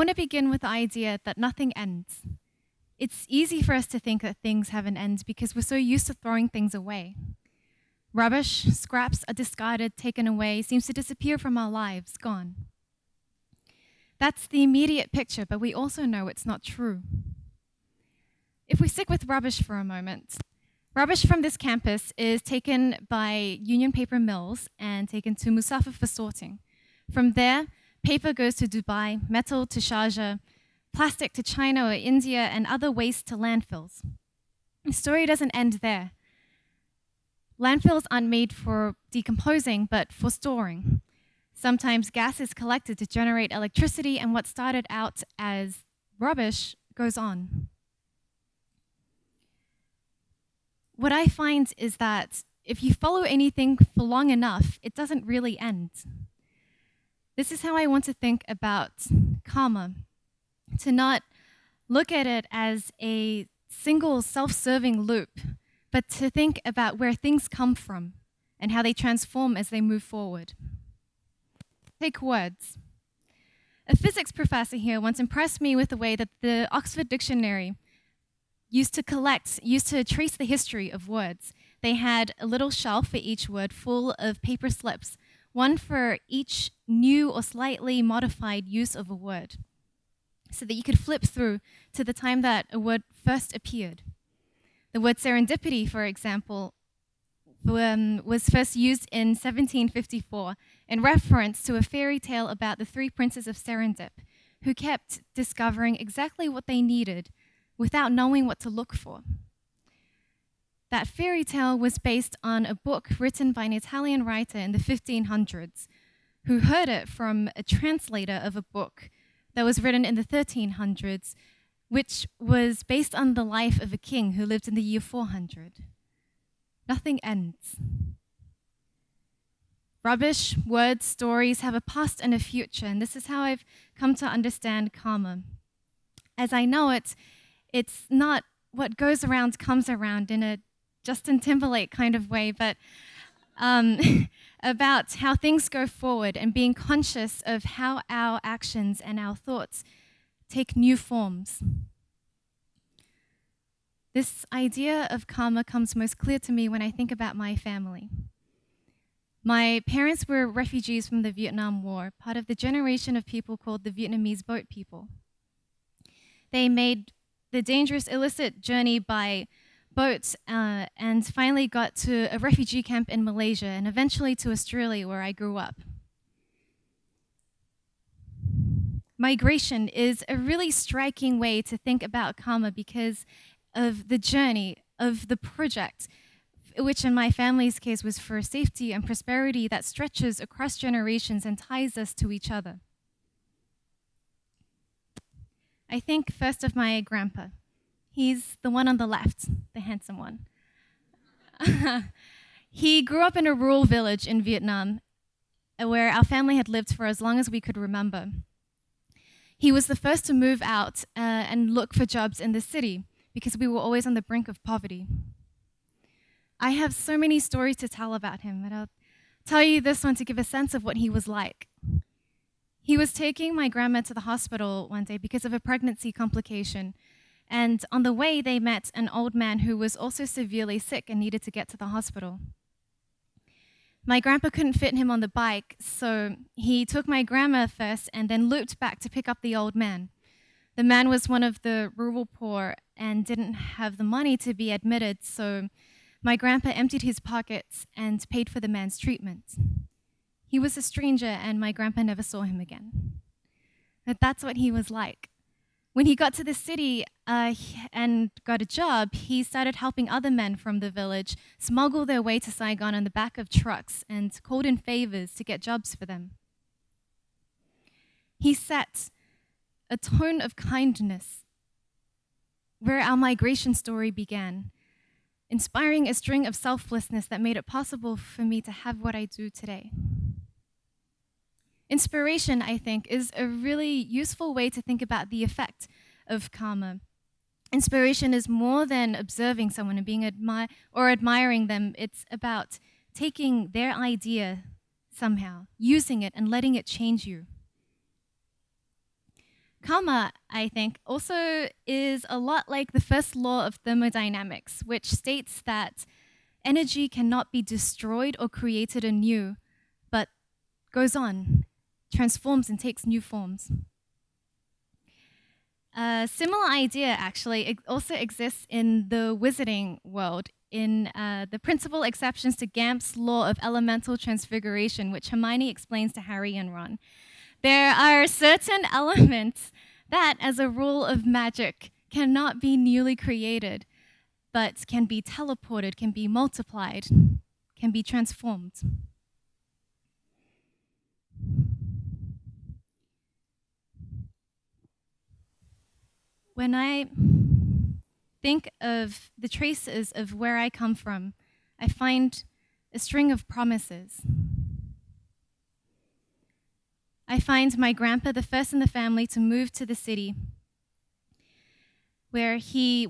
want to begin with the idea that nothing ends. It's easy for us to think that things have an end because we're so used to throwing things away. Rubbish, scraps are discarded, taken away, seems to disappear from our lives, gone. That's the immediate picture, but we also know it's not true. If we stick with rubbish for a moment, rubbish from this campus is taken by Union Paper Mills and taken to Musafa for sorting. From there, paper goes to Dubai, metal to Sharjah, plastic to China or India, and other waste to landfills. The story doesn't end there. Landfills aren't made for decomposing, but for storing. Sometimes gas is collected to generate electricity, and what started out as rubbish goes on. What I find is that if you follow anything for long enough, it doesn't really end. This is how I want to think about karma, to not look at it as a single self-serving loop, but to think about where things come from and how they transform as they move forward. Take words. A physics professor here once impressed me with the way that the Oxford Dictionary used to trace the history of words. They had a little shelf for each word full of paper slips, one for each new or slightly modified use of a word, so that you could flip through to the time that a word first appeared. The word serendipity, for example, was first used in 1754 in reference to a fairy tale about the three princes of Serendip, who kept discovering exactly what they needed without knowing what to look for. That fairy tale was based on a book written by an Italian writer in the 1500s, who heard it from a translator of a book that was written in the 1300s, which was based on the life of a king who lived in the year 400. Nothing ends. Rubbish, words, stories have a past and a future, and this is how I've come to understand karma. As I know it, it's not what goes around comes around in a Justin Timberlake kind of way, but about how things go forward and being conscious of how our actions and our thoughts take new forms. This idea of karma comes most clear to me when I think about my family. My parents were refugees from the Vietnam War, part of the generation of people called the Vietnamese boat people. They made the dangerous illicit journey by boat and finally got to a refugee camp in Malaysia and eventually to Australia, where I grew up. Migration is a really striking way to think about karma because of the journey of the project, which in my family's case was for safety and prosperity that stretches across generations and ties us to each other. I think first of my grandpa. He's the one on the left, the handsome one. He grew up in a rural village in Vietnam where our family had lived for as long as we could remember. He was the first to move out and look for jobs in the city because we were always on the brink of poverty. I have so many stories to tell about him, but I'll tell you this one to give a sense of what he was like. He was taking my grandma to the hospital one day because of a pregnancy complication, and on the way they met an old man who was also severely sick and needed to get to the hospital. My grandpa couldn't fit him on the bike, so he took my grandma first and then looped back to pick up the old man. The man was one of the rural poor and didn't have the money to be admitted, so my grandpa emptied his pockets and paid for the man's treatment. He was a stranger, and my grandpa never saw him again. But that's what he was like. When he got to the city and got a job, he started helping other men from the village smuggle their way to Saigon on the back of trucks and called in favors to get jobs for them. He set a tone of kindness where our migration story began, inspiring a string of selflessness that made it possible for me to have what I do today. Inspiration, I think, is a really useful way to think about the effect of karma. Inspiration is more than observing someone and being admiring them. It's about taking their idea somehow, using it and letting it change you. Karma, I think, also is a lot like the first law of thermodynamics, which states that energy cannot be destroyed or created anew, but goes on, transforms and takes new forms. A similar idea, actually, also exists in the wizarding world, in the principal exceptions to Gamp's law of elemental transfiguration, which Hermione explains to Harry and Ron. There are certain elements that, as a rule of magic, cannot be newly created, but can be teleported, can be multiplied, can be transformed. When I think of the traces of where I come from, I find a string of promises. I find my grandpa the first in the family to move to the city, where he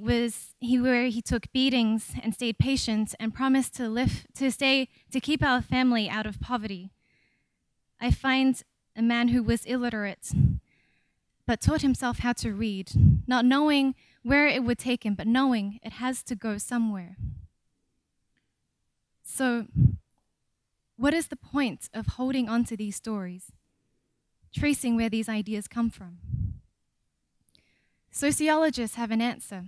took beatings and stayed patient and promised to keep our family out of poverty. I find a man who was illiterate, but taught himself how to read, not knowing where it would take him, but knowing it has to go somewhere. So, what is the point of holding on to these stories, tracing where these ideas come from? Sociologists have an answer.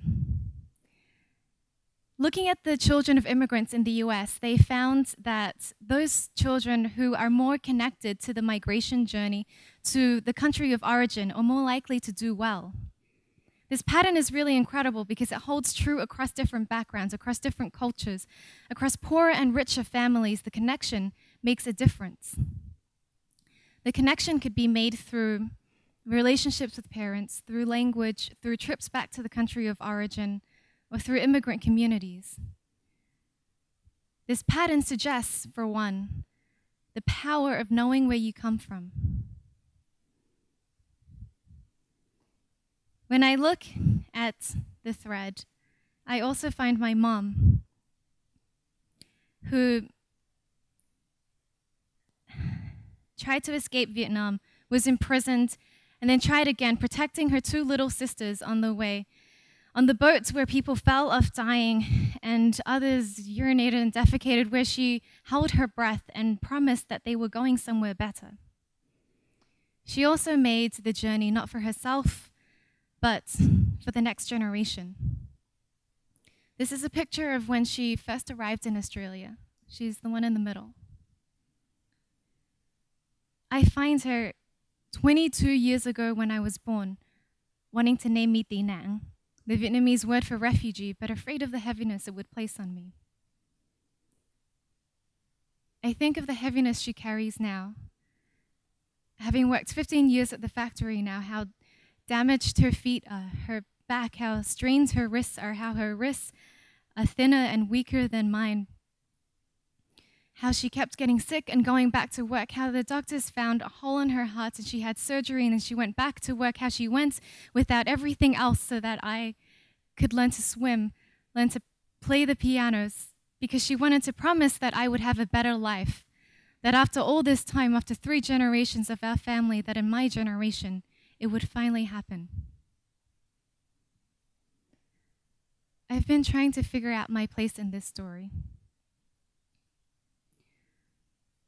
Looking at the children of immigrants in the US, they found that those children who are more connected to the migration journey, to the country of origin, are more likely to do well. This pattern is really incredible because it holds true across different backgrounds, across different cultures, across poorer and richer families. The connection makes a difference. The connection could be made through relationships with parents, through language, through trips back to the country of origin, or through immigrant communities. This pattern suggests, for one, the power of knowing where you come from. When I look at the thread, I also find my mom, who tried to escape Vietnam, was imprisoned, and then tried again, protecting her two little sisters on the way, on the boats where people fell off dying and others urinated and defecated, where she held her breath and promised that they were going somewhere better. She also made the journey not for herself, but for the next generation. This is a picture of when she first arrived in Australia. She's the one in the middle. I find her 22 years ago when I was born, wanting to name me Tị Nạn, the Vietnamese word for refugee, but afraid of the heaviness it would place on me. I think of the heaviness she carries now. Having worked 15 years at the factory now, how damaged her feet are, her back, how strained her wrists are, how her wrists are thinner and weaker than mine, how she kept getting sick and going back to work, how the doctors found a hole in her heart and she had surgery and then she went back to work, how she went without everything else so that I could learn to swim, learn to play the pianos, because she wanted to promise that I would have a better life, that after all this time, after 3 generations of our family, that in my generation, it would finally happen. I've been trying to figure out my place in this story.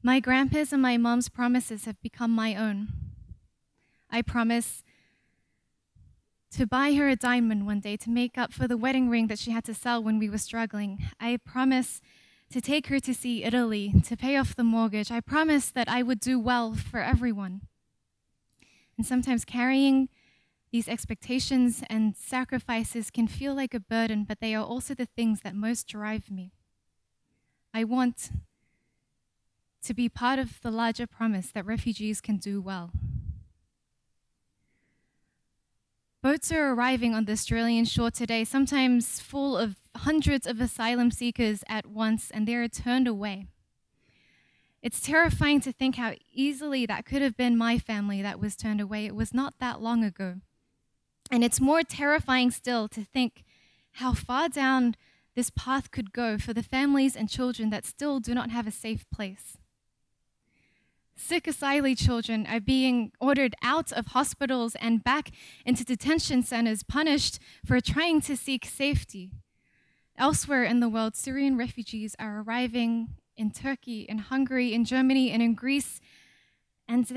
My grandpa's and my mom's promises have become my own. I promise to buy her a diamond one day to make up for the wedding ring that she had to sell when we were struggling. I promise to take her to see Italy, to pay off the mortgage. I promise that I would do well for everyone. And sometimes carrying these expectations and sacrifices can feel like a burden, but they are also the things that most drive me. I want to be part of the larger promise that refugees can do well. Boats are arriving on the Australian shore today, sometimes full of hundreds of asylum seekers at once, and they are turned away. It's terrifying to think how easily that could have been my family that was turned away. It was not that long ago. And it's more terrifying still to think how far down this path could go for the families and children that still do not have a safe place. Sick asylee children are being ordered out of hospitals and back into detention centers, punished for trying to seek safety. Elsewhere in the world, Syrian refugees are arriving in Turkey, in Hungary, in Germany, and in Greece, and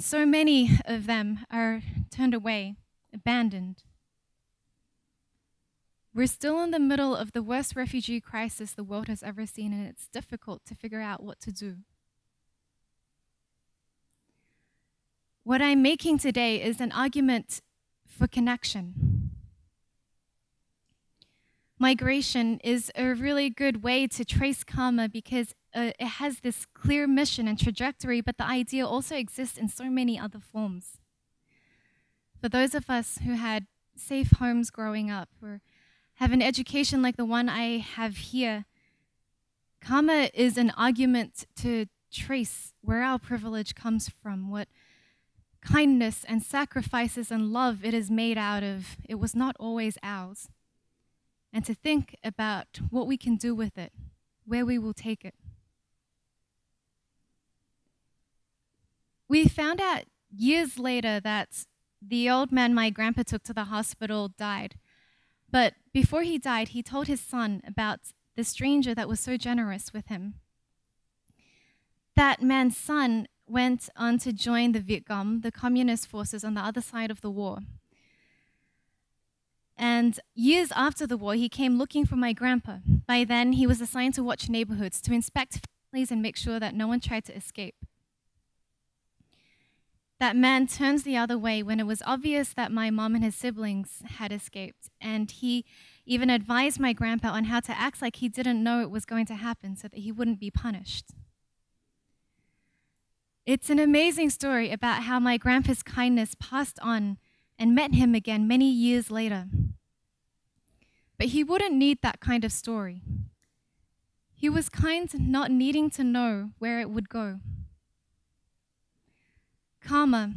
so many of them are turned away, abandoned. We're still in the middle of the worst refugee crisis the world has ever seen, and it's difficult to figure out what to do. What I'm making today is an argument for connection. Migration is a really good way to trace karma because it has this clear mission and trajectory, but the idea also exists in so many other forms. For those of us who had safe homes growing up or have an education like the one I have here, karma is an argument to trace where our privilege comes from, what kindness and sacrifices and love it is made out of. It was not always ours. And to think about what we can do with it, where we will take it. We found out years later that the old man my grandpa took to the hospital died. But before he died, he told his son about the stranger that was so generous with him. That man's son went on to join the Viet Cong, the communist forces on the other side of the war. And years after the war, he came looking for my grandpa. By then, he was assigned to watch neighborhoods, to inspect families and make sure that no one tried to escape. That man turns the other way when it was obvious that my mom and his siblings had escaped. And he even advised my grandpa on how to act like he didn't know it was going to happen so that he wouldn't be punished. It's an amazing story about how my grandpa's kindness passed on and met him again many years later. But he wouldn't need that kind of story. He was kind, not needing to know where it would go. Karma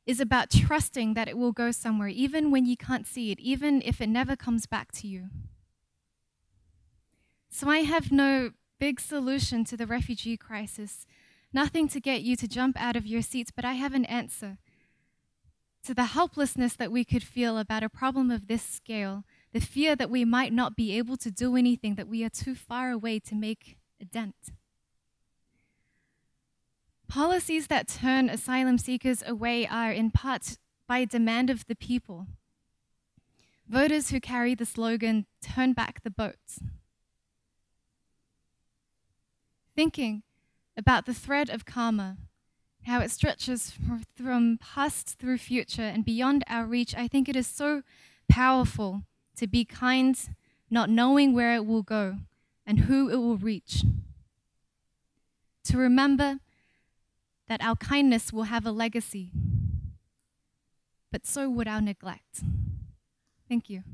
is about trusting that it will go somewhere, even when you can't see it, even if it never comes back to you. So I have no big solution to the refugee crisis, nothing to get you to jump out of your seats, but I have an answer to the helplessness that we could feel about a problem of this scale, the fear that we might not be able to do anything, that we are too far away to make a dent. Policies that turn asylum seekers away are in part by demand of the people. Voters who carry the slogan, "Turn back the boats." Thinking about the thread of karma, how it stretches from past through future and beyond our reach, I think it is so powerful to be kind, not knowing where it will go and who it will reach. To remember that our kindness will have a legacy, but so would our neglect. Thank you.